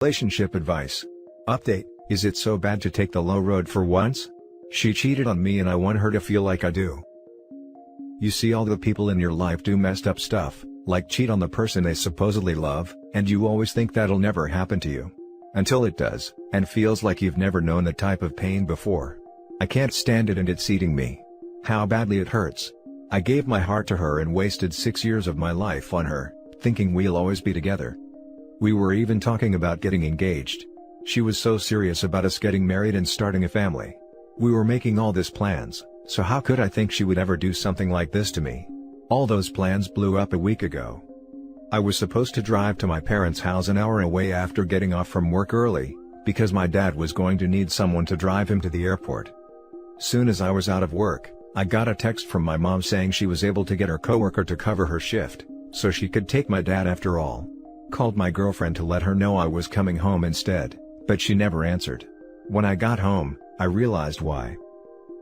Relationship advice. Update: is it so bad to take the low road for once? She cheated on me and I want her to feel like I do. You see, all the people in your life do messed up stuff, like cheat on the person they supposedly love, and you always think that'll never happen to you. Until it does, and feels like you've never known that type of pain before. I can't stand it and it's eating me. How badly it hurts. I gave my heart to her and wasted 6 years of my life on her, thinking we'll always be together. We were even talking about getting engaged. She was so serious about us getting married and starting a family. We were making all these plans, so how could I think she would ever do something like this to me? All those plans blew up a week ago. I was supposed to drive to my parents' house an hour away after getting off from work early, because my dad was going to need someone to drive him to the airport. Soon as I was out of work, I got a text from my mom saying she was able to get her coworker to cover her shift, so she could take my dad after all. Called my girlfriend to let her know I was coming home instead, but she never answered. When I got home, I realized why.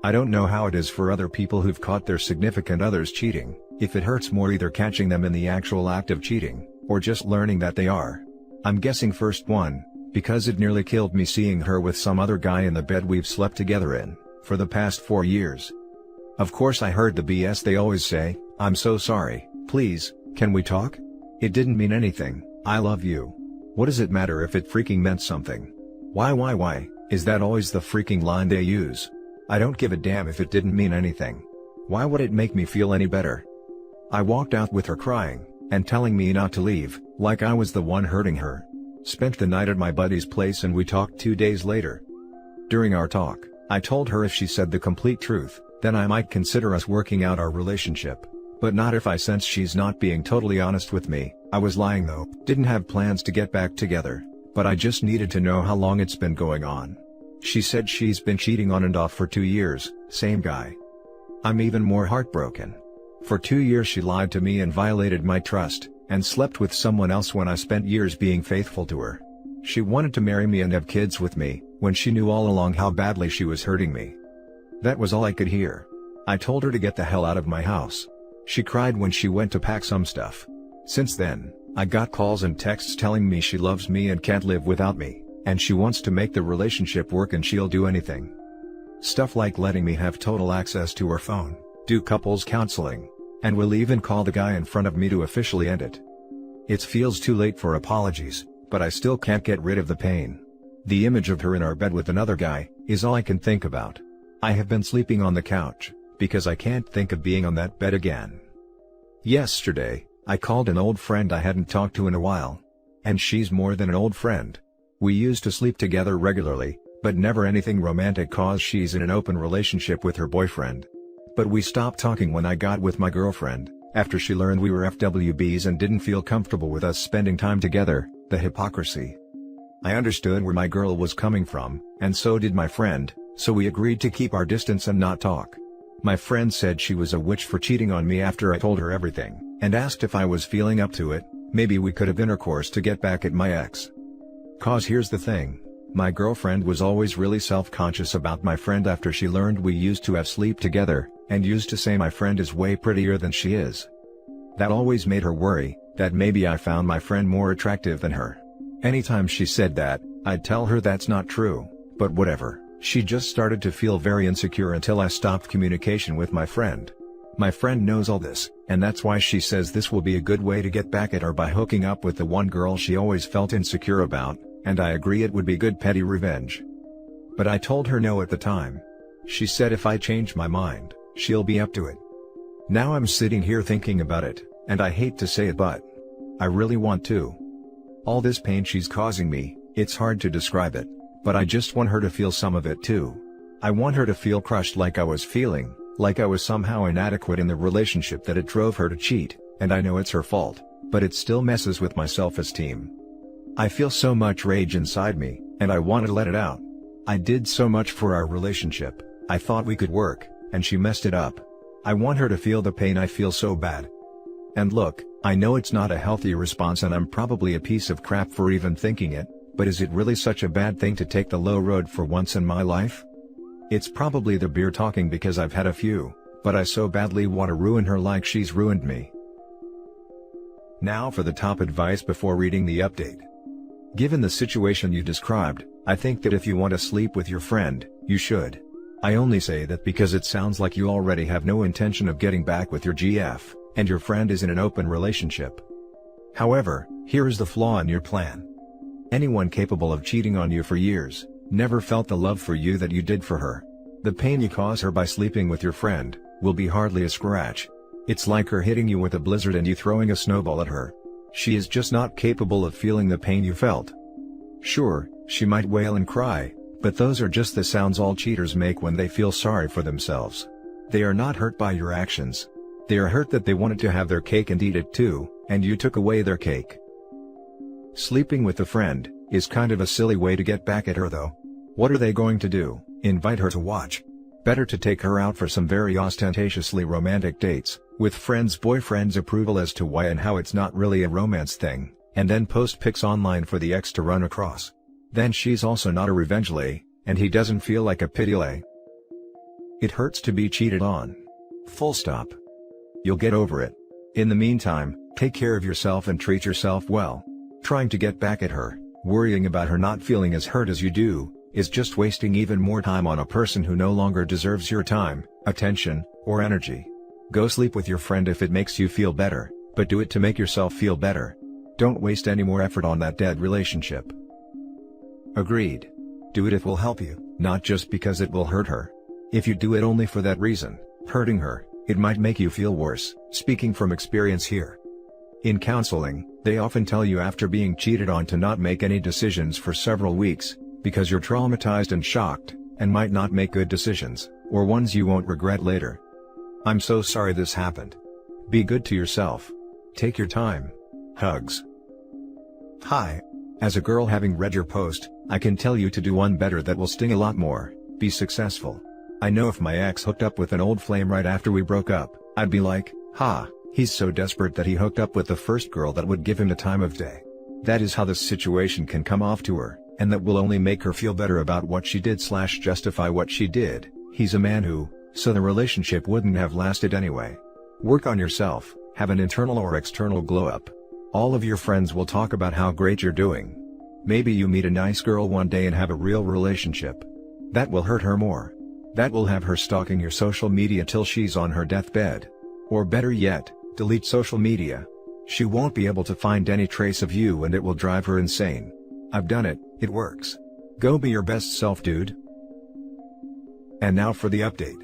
I don't know how it is for other people who've caught their significant others cheating, if it hurts more either catching them in the actual act of cheating, or just learning that they are. I'm guessing first one, because it nearly killed me seeing her with some other guy in the bed we've slept together in, for the past 4 years. Of course I heard the BS they always say, "I'm so sorry, please, can we talk? It didn't mean anything, I love you." What does it matter if it freaking meant something? Why, is that always the freaking line they use? I don't give a damn if it didn't mean anything. Why would it make me feel any better? I walked out with her crying, and telling me not to leave, like I was the one hurting her. Spent the night at my buddy's place and we talked 2 days later. During our talk, I told her if she said the complete truth, then I might consider us working out our relationship. But not if I sense she's not being totally honest with me. I was lying though, didn't have plans to get back together, but I just needed to know how long it's been going on. She said she's been cheating on and off for 2 years, same guy. I'm even more heartbroken. For 2 years she lied to me and violated my trust, and slept with someone else when I spent years being faithful to her. She wanted to marry me and have kids with me, when she knew all along how badly she was hurting me. That was all I could hear. I told her to get the hell out of my house. She cried when she went to pack some stuff. Since then, I got calls and texts telling me she loves me and can't live without me, and she wants to make the relationship work and she'll do anything. Stuff like letting me have total access to her phone, do couples counseling, and will even call the guy in front of me to officially end it. It feels too late for apologies, but I still can't get rid of the pain. The image of her in our bed with another guy is all I can think about. I have been sleeping on the couch, because I can't think of being on that bed again. Yesterday, I called an old friend I hadn't talked to in a while. And she's more than an old friend. We used to sleep together regularly, but never anything romantic cause she's in an open relationship with her boyfriend. But we stopped talking when I got with my girlfriend, after she learned we were FWBs and didn't feel comfortable with us spending time together. The hypocrisy. I understood where my girl was coming from, and so did my friend, so we agreed to keep our distance and not talk. My friend said she was a witch for cheating on me after I told her everything, and asked if I was feeling up to it, maybe we could have intercourse to get back at my ex. Cause here's the thing, my girlfriend was always really self-conscious about my friend after she learned we used to have sleep together, and used to say my friend is way prettier than she is. That always made her worry, that maybe I found my friend more attractive than her. Anytime she said that, I'd tell her that's not true, but whatever. She just started to feel very insecure until I stopped communication with my friend. My friend knows all this, and that's why she says this will be a good way to get back at her by hooking up with the one girl she always felt insecure about, and I agree it would be good petty revenge. But I told her no at the time. She said if I change my mind, she'll be up to it. Now I'm sitting here thinking about it, and I hate to say it but I really want to. All this pain she's causing me, it's hard to describe it. But I just want her to feel some of it too. I want her to feel crushed like I was feeling, like I was somehow inadequate in the relationship that it drove her to cheat, and I know it's her fault, but it still messes with my self-esteem. I feel so much rage inside me, and I want to let it out. I did so much for our relationship, I thought we could work, and she messed it up. I want her to feel the pain I feel so bad. And look, I know it's not a healthy response and I'm probably a piece of crap for even thinking it. But is it really such a bad thing to take the low road for once in my life? It's probably the beer talking because I've had a few, but I so badly want to ruin her like she's ruined me. Now for the top advice before reading the update. Given the situation you described, I think that if you want to sleep with your friend, you should. I only say that because it sounds like you already have no intention of getting back with your GF, and your friend is in an open relationship. However, here is the flaw in your plan. Anyone capable of cheating on you for years, never felt the love for you that you did for her. The pain you cause her by sleeping with your friend, will be hardly a scratch. It's like her hitting you with a blizzard and you throwing a snowball at her. She is just not capable of feeling the pain you felt. Sure, she might wail and cry, but those are just the sounds all cheaters make when they feel sorry for themselves. They are not hurt by your actions. They are hurt that they wanted to have their cake and eat it too, and you took away their cake. Sleeping with a friend is kind of a silly way to get back at her though. What are they going to do? Invite her to watch? Better to take her out for some very ostentatiously romantic dates, with friends' boyfriend's approval as to why and how it's not really a romance thing, and then post pics online for the ex to run across. Then she's also not a revenge lay, and he doesn't feel like a pity lay. It hurts to be cheated on. Full stop. You'll get over it. In the meantime, take care of yourself and treat yourself well. Trying to get back at her, worrying about her not feeling as hurt as you do, is just wasting even more time on a person who no longer deserves your time, attention, or energy. Go sleep with your friend if it makes you feel better, but do it to make yourself feel better. Don't waste any more effort on that dead relationship. Agreed. Do it if it will help you, not just because it will hurt her. If you do it only for that reason, hurting her, it might make you feel worse, speaking from experience here. In counseling, they often tell you after being cheated on to not make any decisions for several weeks, because you're traumatized and shocked, and might not make good decisions, or ones you won't regret later. I'm so sorry this happened. Be good to yourself. Take your time. Hugs. Hi. As a girl having read your post, I can tell you to do one better that will sting a lot more: be successful. I know if my ex hooked up with an old flame right after we broke up, I'd be like, ha, he's so desperate that he hooked up with the first girl that would give him the time of day. That is how this situation can come off to her, and that will only make her feel better about what she did / justify what she did. He's a man who, so the relationship wouldn't have lasted anyway. Work on yourself, have an internal or external glow up. All of your friends will talk about how great you're doing. Maybe you meet a nice girl one day and have a real relationship. That will hurt her more. That will have her stalking your social media till she's on her deathbed. Or better yet, delete social media. She won't be able to find any trace of you and it will drive her insane. I've done it, it works. Go be your best self, dude. And now for the update.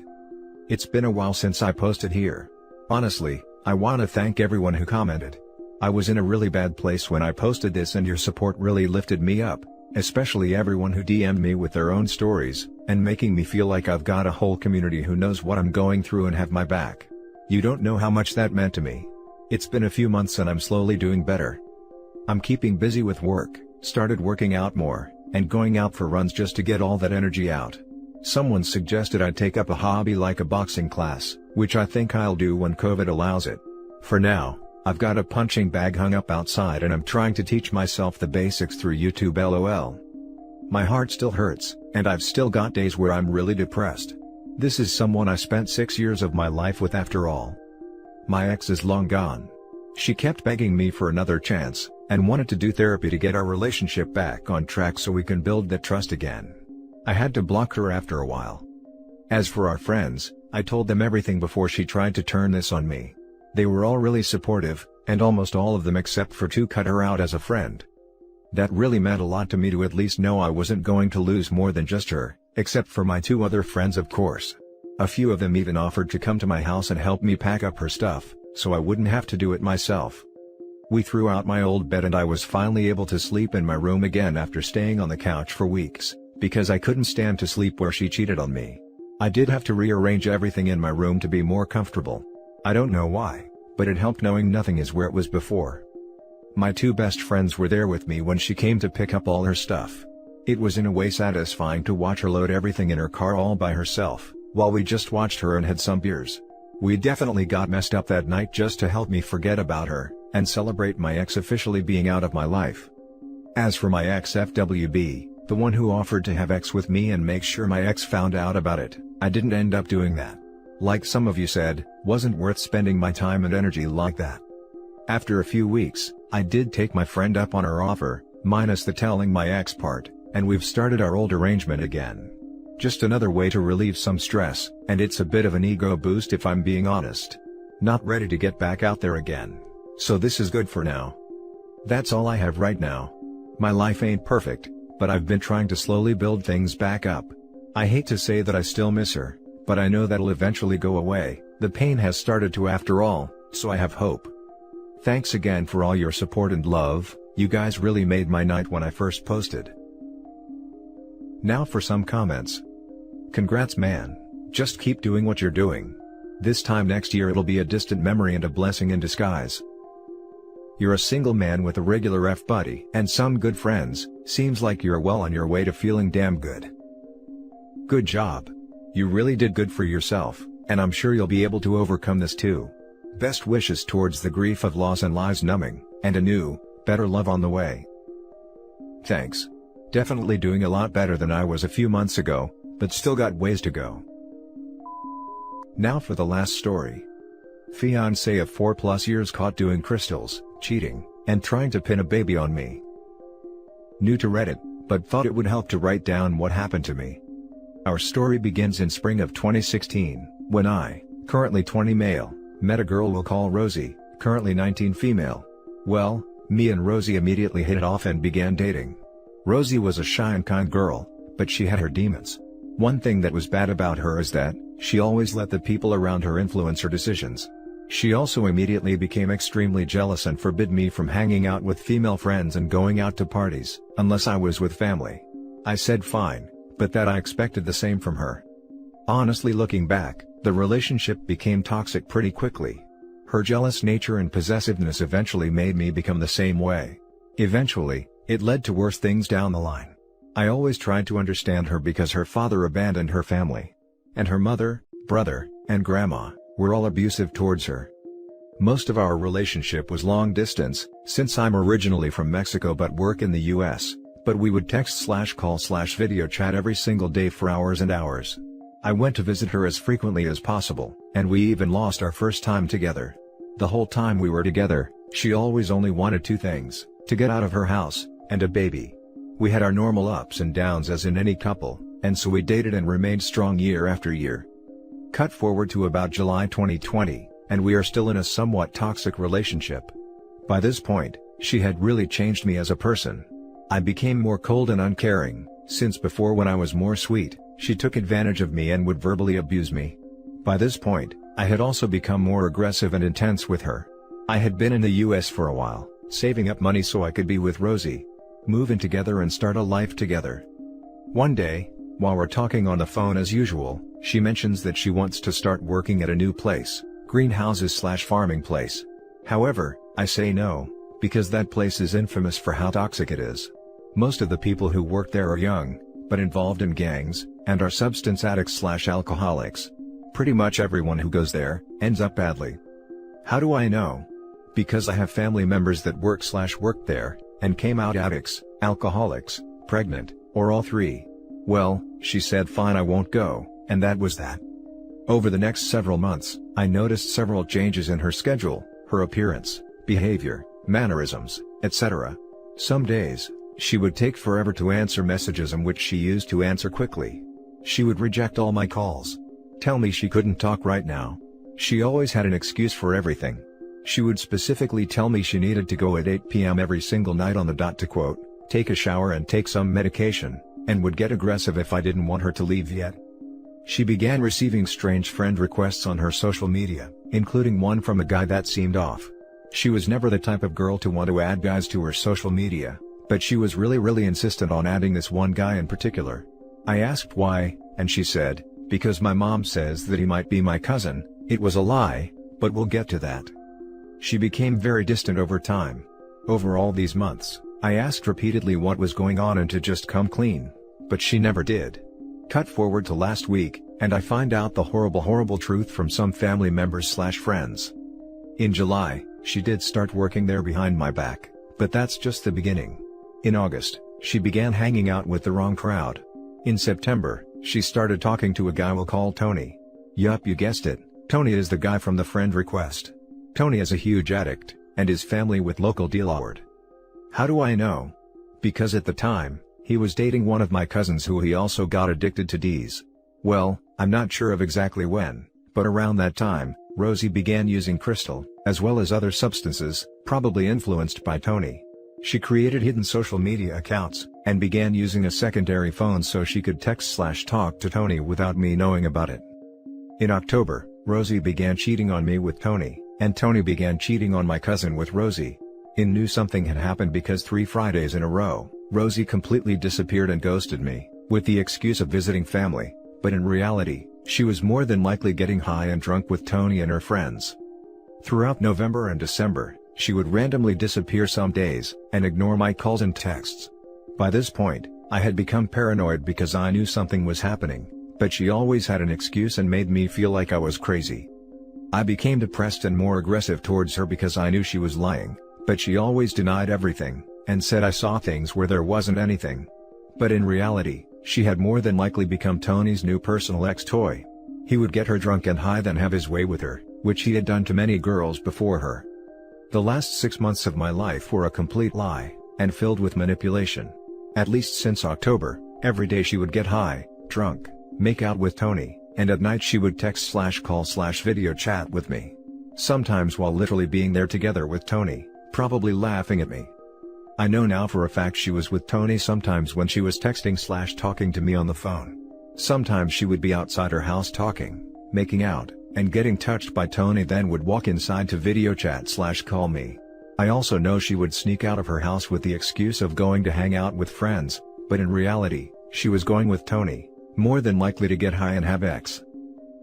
It's been a while since I posted here. Honestly, I wanna thank everyone who commented. I was in a really bad place when I posted this and your support really lifted me up, especially everyone who DM'd me with their own stories, and making me feel like I've got a whole community who knows what I'm going through and have my back. You don't know how much that meant to me. It's been a few months and I'm slowly doing better. I'm keeping busy with work, started working out more, and going out for runs just to get all that energy out. Someone suggested I take up a hobby like a boxing class, which I think I'll do when COVID allows it. For now, I've got a punching bag hung up outside and I'm trying to teach myself the basics through YouTube LOL. My heart still hurts, and I've still got days where I'm really depressed. This is someone I spent 6 years of my life with after all. My ex is long gone. She kept begging me for another chance, and wanted to do therapy to get our relationship back on track so we can build that trust again. I had to block her after a while. As for our friends, I told them everything before she tried to turn this on me. They were all really supportive, and almost all of them except for two cut her out as a friend. That really meant a lot to me to at least know I wasn't going to lose more than just her, except for my two other friends of course. A few of them even offered to come to my house and help me pack up her stuff, so I wouldn't have to do it myself. We threw out my old bed and I was finally able to sleep in my room again after staying on the couch for weeks, because I couldn't stand to sleep where she cheated on me. I did have to rearrange everything in my room to be more comfortable. I don't know why, but it helped knowing nothing is where it was before. My two best friends were there with me when she came to pick up all her stuff. It was in a way satisfying to watch her load everything in her car all by herself, while we just watched her and had some beers. We definitely got messed up that night just to help me forget about her, and celebrate my ex officially being out of my life. As for my ex FWB, the one who offered to have sex with me and make sure my ex found out about it, I didn't end up doing that. Like some of you said, wasn't worth spending my time and energy like that. After a few weeks, I did take my friend up on her offer, Minus the telling my ex part, and we've started our old arrangement again. Just another way to relieve some stress, and it's a bit of an ego boost if I'm being honest. Not ready to get back out there again. So this is good for now. That's all I have right now. My life ain't perfect, but I've been trying to slowly build things back up. I hate to say that I still miss her, but I know that'll eventually go away. The pain has started to after all, so I have hope. Thanks again for all your support and love, you guys really made my night when I first posted. Now for some comments. Congrats man, just keep doing what you're doing. This time next year it'll be a distant memory and a blessing in disguise. You're a single man with a regular F-buddy and some good friends, seems like you're well on your way to feeling damn good. Good job. You really did good for yourself, and I'm sure you'll be able to overcome this too. Best wishes towards the grief of loss and lives numbing, and a new, better love on the way. Thanks. Definitely doing a lot better than I was a few months ago, but still got ways to go. Now for the last story. Fiancé of 4+ years caught doing crystals, cheating, and trying to pin a baby on me. New to Reddit, but thought it would help to write down what happened to me. Our story begins in spring of 2016, when I, currently 20 male, met a girl we'll call Rosie, currently 19 female. Well, me and Rosie immediately hit it off and began dating. Rosie was a shy and kind girl, but she had her demons. One thing that was bad about her is that, she always let the people around her influence her decisions. She also immediately became extremely jealous and forbid me from hanging out with female friends and going out to parties, unless I was with family. I said fine, but that I expected the same from her. Honestly, looking back, the relationship became toxic pretty quickly. Her jealous nature and possessiveness eventually made me become the same way. Eventually, it led to worse things down the line. I always tried to understand her because her father abandoned her family. And her mother, brother, and grandma were all abusive towards her. Most of our relationship was long distance, since I'm originally from Mexico but work in the US, but we would text/call/video chat every single day for hours and hours. I went to visit her as frequently as possible, and we even lost our first time together. The whole time we were together, she always only wanted two things: to get out of her house, and a baby. We had our normal ups and downs as in any couple, and so we dated and remained strong year after year. Cut forward to about July 2020, and we are still in a somewhat toxic relationship. By this point, she had really changed me as a person. I became more cold and uncaring, since before when I was more sweet, she took advantage of me and would verbally abuse me. By this point, I had also become more aggressive and intense with her. I had been in the US for a while, saving up money so I could be with Rosie, move in together and start a life together. One day, while we're talking on the phone as usual, she mentions that she wants to start working at a new place, greenhouses/farming place. However, I say no, because that place is infamous for how toxic it is. Most of the people who work there are young, but involved in gangs, and are substance addicts/alcoholics. Pretty much everyone who goes there, ends up badly. How do I know? Because I have family members that worked there, and came out addicts, alcoholics, pregnant, or all three. Well, she said fine, I won't go, and that was that. Over the next several months, I noticed several changes in her schedule, her appearance, behavior, mannerisms, etc. Some days, she would take forever to answer messages in which she used to answer quickly. She would reject all my calls. Tell me she couldn't talk right now. She always had an excuse for everything. She would specifically tell me she needed to go at 8 p.m. every single night on the dot to quote, take a shower and take some medication, and would get aggressive if I didn't want her to leave yet. She began receiving strange friend requests on her social media, including one from a guy that seemed off. She was never the type of girl to want to add guys to her social media, but she was really insistent on adding this one guy in particular. I asked why, and she said, because my mom says that he might be my cousin. It was a lie, but we'll get to that. She became very distant over time. Over all these months, I asked repeatedly what was going on and to just come clean, but she never did. Cut forward to last week, and I find out the horrible truth from some family members/friends. In July, she did start working there behind my back, but that's just the beginning. In August, she began hanging out with the wrong crowd. In September, she started talking to a guy we'll call Tony. Yup, you guessed it, Tony is the guy from the friend request. Tony is a huge addict, and his family with local deal lord. How do I know? because at the time, he was dating one of my cousins who he also got addicted to D's. Well, I'm not sure of exactly when, but around that time, Rosie began using crystal, as well as other substances, probably influenced by Tony. She created hidden social media accounts, and began using a secondary phone so she could text/talk to Tony without me knowing about it. In October, Rosie began cheating on me with Tony, and Tony began cheating on my cousin with Rosie. I knew something had happened because 3 Fridays in a row, Rosie completely disappeared and ghosted me, with the excuse of visiting family, but in reality, she was more than likely getting high and drunk with Tony and her friends. Throughout November and December, she would randomly disappear some days, and ignore my calls and texts. By this point, I had become paranoid because I knew something was happening, but she always had an excuse and made me feel like I was crazy. I became depressed and more aggressive towards her because I knew she was lying, but she always denied everything, and said I saw things where there wasn't anything. But in reality, she had more than likely become Tony's new personal ex-toy. He would get her drunk and high, then have his way with her, which he had done to many girls before her. The last 6 months of my life were a complete lie, and filled with manipulation. At least since October, every day she would get high, drunk, make out with Tony, and at night she would text/call/video chat with me. Sometimes while literally being there together with Tony, probably laughing at me. I know now for a fact she was with Tony sometimes when she was texting/talking to me on the phone. Sometimes she would be outside her house talking, making out, and getting touched by Tony, then would walk inside to video chat/call me. I also know she would sneak out of her house with the excuse of going to hang out with friends, but in reality, she was going with Tony, more than likely to get high and have sex.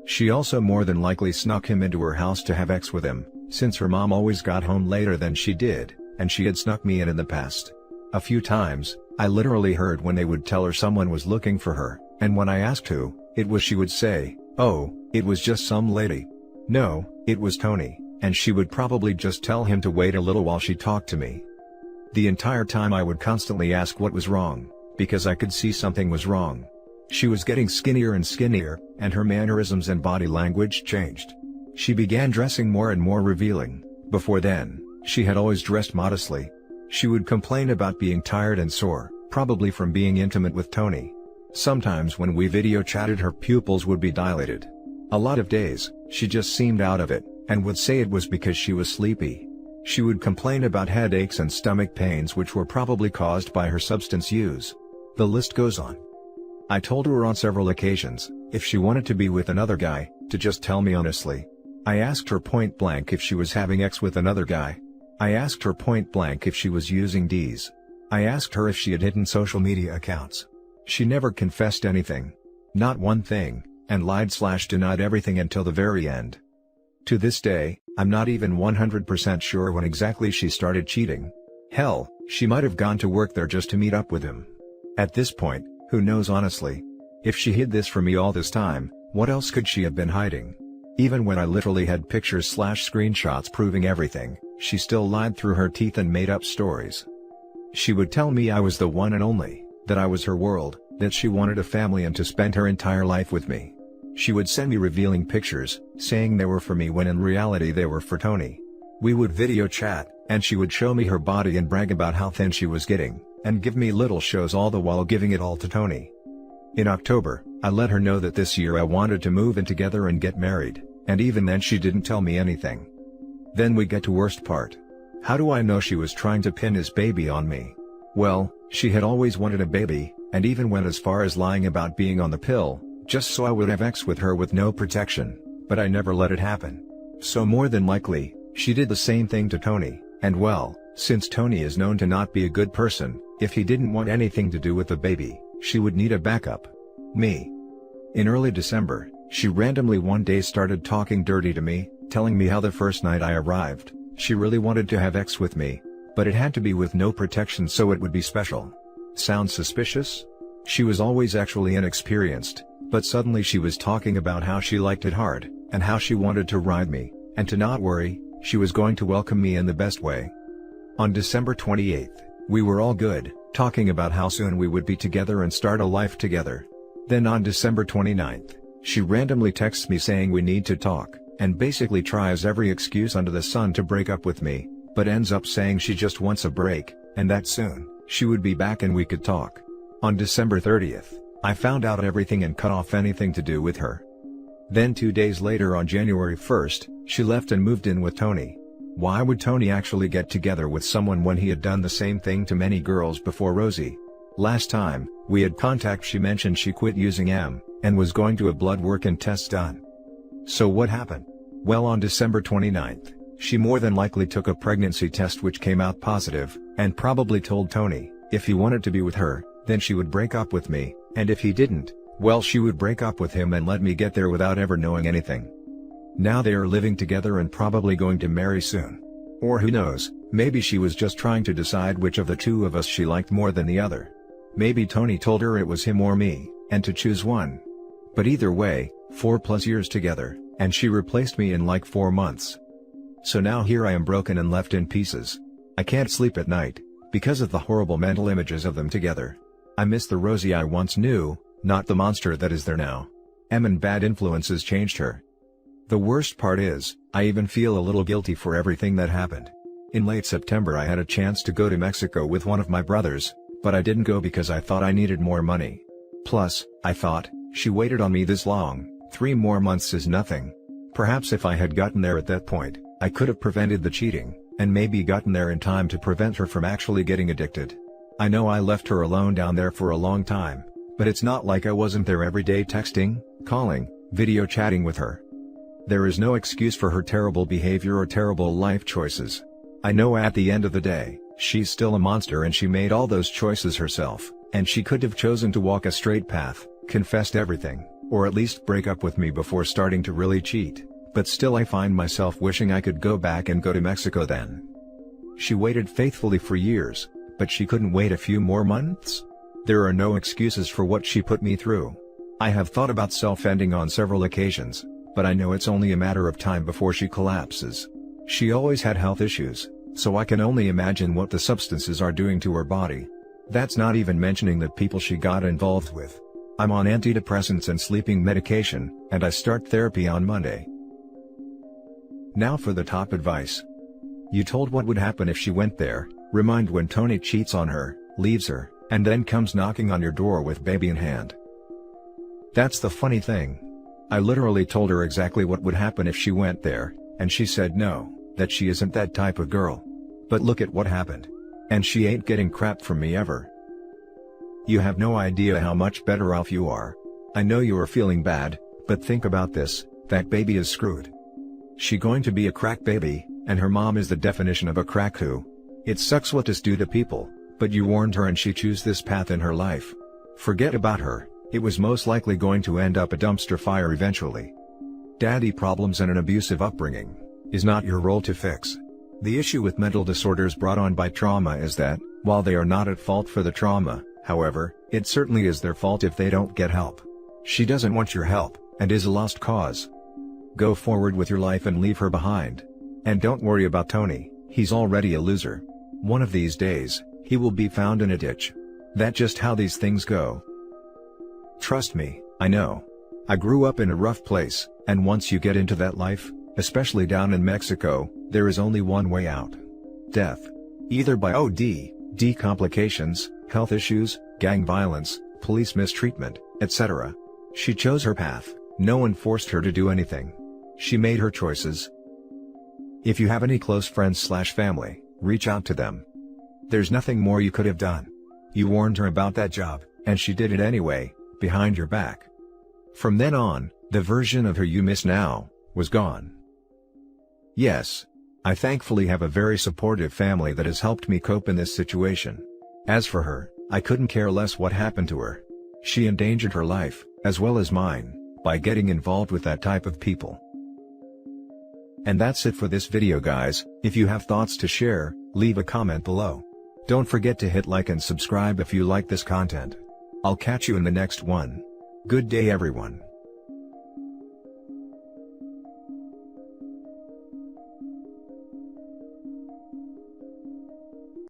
She also more than likely snuck him into her house to have sex with him, since her mom always got home later than she did, and she had snuck me in the past. A few times, I literally heard when they would tell her someone was looking for her, and when I asked who it was, she would say, "Oh, it was just some lady." No, it was Tony, and she would probably just tell him to wait a little while she talked to me. The entire time I would constantly ask what was wrong, because I could see something was wrong. She was getting skinnier and skinnier, and her mannerisms and body language changed. She began dressing more and more revealing. Before then, she had always dressed modestly. She would complain about being tired and sore, probably from being intimate with Tony. Sometimes when we video chatted, her pupils would be dilated. A lot of days, she just seemed out of it, and would say it was because she was sleepy. She would complain about headaches and stomach pains, which were probably caused by her substance use. The list goes on. I told her on several occasions, if she wanted to be with another guy, to just tell me honestly. I asked her point blank if she was having sex with another guy. I asked her point blank if she was using D's. I asked her if she had hidden social media accounts. She never confessed anything. Not one thing, and lied/denied everything until the very end. To this day, I'm not even 100% sure when exactly she started cheating. Hell, she might have gone to work there just to meet up with him. At this point, who knows honestly? If she hid this from me all this time, what else could she have been hiding? Even when I literally had pictures/screenshots proving everything, she still lied through her teeth and made up stories. She would tell me I was the one and only, that I was her world, that she wanted a family and to spend her entire life with me. She would send me revealing pictures, saying they were for me when in reality they were for Tony. We would video chat, and she would show me her body and brag about how thin she was getting, and give me little shows, all the while giving it all to Tony. In October, I let her know that this year I wanted to move in together and get married, and even then she didn't tell me anything. Then we get to worst part. How do I know she was trying to pin his baby on me? Well, she had always wanted a baby, and even went as far as lying about being on the pill, just so I would have sex with her with no protection, but I never let it happen. So more than likely, she did the same thing to Tony, and well, since Tony is known to not be a good person, if he didn't want anything to do with the baby, she would need a backup. Me. In early December, she randomly one day started talking dirty to me, telling me how the first night I arrived, she really wanted to have sex with me, but it had to be with no protection so it would be special. Sounds suspicious? She was always actually inexperienced, but suddenly she was talking about how she liked it hard, and how she wanted to ride me, and to not worry, she was going to welcome me in the best way. On December 28th, we were all good, talking about how soon we would be together and start a life together. Then on December 29th, she randomly texts me saying we need to talk, and basically tries every excuse under the sun to break up with me, but ends up saying she just wants a break, and that soon. she would be back and we could talk. On December 30th, I found out everything and cut off anything to do with her. Then 2 days later on January 1st, she left and moved in with Tony. Why would Tony actually get together with someone when he had done the same thing to many girls before Rosie? Last time we had contact she mentioned she quit using M, and was going to have blood work and tests done. So what happened? Well, on December 29th, she more than likely took a pregnancy test which came out positive, and probably told Tony, if he wanted to be with her, then she would break up with me, and if he didn't, well, she would break up with him and let me get there without ever knowing anything. Now they are living together and probably going to marry soon. Or who knows, maybe she was just trying to decide which of the two of us she liked more than the other. Maybe Tony told her it was him or me, and to choose one. But either way, 4+ years together, and she replaced me in like 4 months. So now here I am broken and left in pieces. I can't sleep at night, because of the horrible mental images of them together. I miss the Rosie I once knew, not the monster that is there now. M and bad influences changed her. The worst part is, I even feel a little guilty for everything that happened. In late September I had a chance to go to Mexico with one of my brothers, but I didn't go because I thought I needed more money. Plus, I thought, she waited on me this long, 3 more months is nothing. Perhaps if I had gotten there at that point, I could have prevented the cheating, and maybe gotten there in time to prevent her from actually getting addicted. I know I left her alone down there for a long time, but it's not like I wasn't there every day texting, calling, video chatting with her. There is no excuse for her terrible behavior or terrible life choices. I know at the end of the day, she's still a monster and she made all those choices herself, and she could have chosen to walk a straight path, confessed everything, or at least break up with me before starting to really cheat, but still I find myself wishing I could go back and go to Mexico then. She waited faithfully for years, but she couldn't wait a few more months? There are no excuses for what she put me through. I have thought about self-ending on several occasions, but I know it's only a matter of time before she collapses. She always had health issues, so I can only imagine what the substances are doing to her body. That's not even mentioning the people she got involved with. I'm on antidepressants and sleeping medication, and I start therapy on Monday. Now for the top advice. You told what would happen if she went there. Remind when Tony cheats on her, leaves her, and then comes knocking on your door with baby in hand. That's the funny thing. I literally told her exactly what would happen if she went there, and she said no, that she isn't that type of girl. But look at what happened. And she ain't getting crap from me ever. You have no idea how much better off you are. I know you are feeling bad, but think about this, that baby is screwed. She going to be a crack baby, and her mom is the definition of a crack who. It sucks what this do to people, but you warned her and she chose this path in her life. Forget about her, it was most likely going to end up a dumpster fire eventually. Daddy problems and an abusive upbringing is not your role to fix. The issue with mental disorders brought on by trauma is that, while they are not at fault for the trauma, however, it certainly is their fault if they don't get help. She doesn't want your help, and is a lost cause. Go forward with your life and leave her behind. And don't worry about Tony, he's already a loser. One of these days, he will be found in a ditch. That's just how these things go. Trust me, I know. I grew up in a rough place, and once you get into that life, especially down in Mexico, there is only one way out. Death. Either by OD, complications, health issues, gang violence, police mistreatment, etc. She chose her path, no one forced her to do anything. She made her choices. If you have any close friends/family, reach out to them. There's nothing more you could have done. You warned her about that job, and she did it anyway, behind your back. From then on, the version of her you miss now, was gone. Yes. I thankfully have a very supportive family that has helped me cope in this situation. As for her, I couldn't care less what happened to her. She endangered her life, as well as mine, by getting involved with that type of people. And that's it for this video guys. If you have thoughts to share, leave a comment below. Don't forget to hit like and subscribe if you like this content. I'll catch you in the next one. Good day everyone.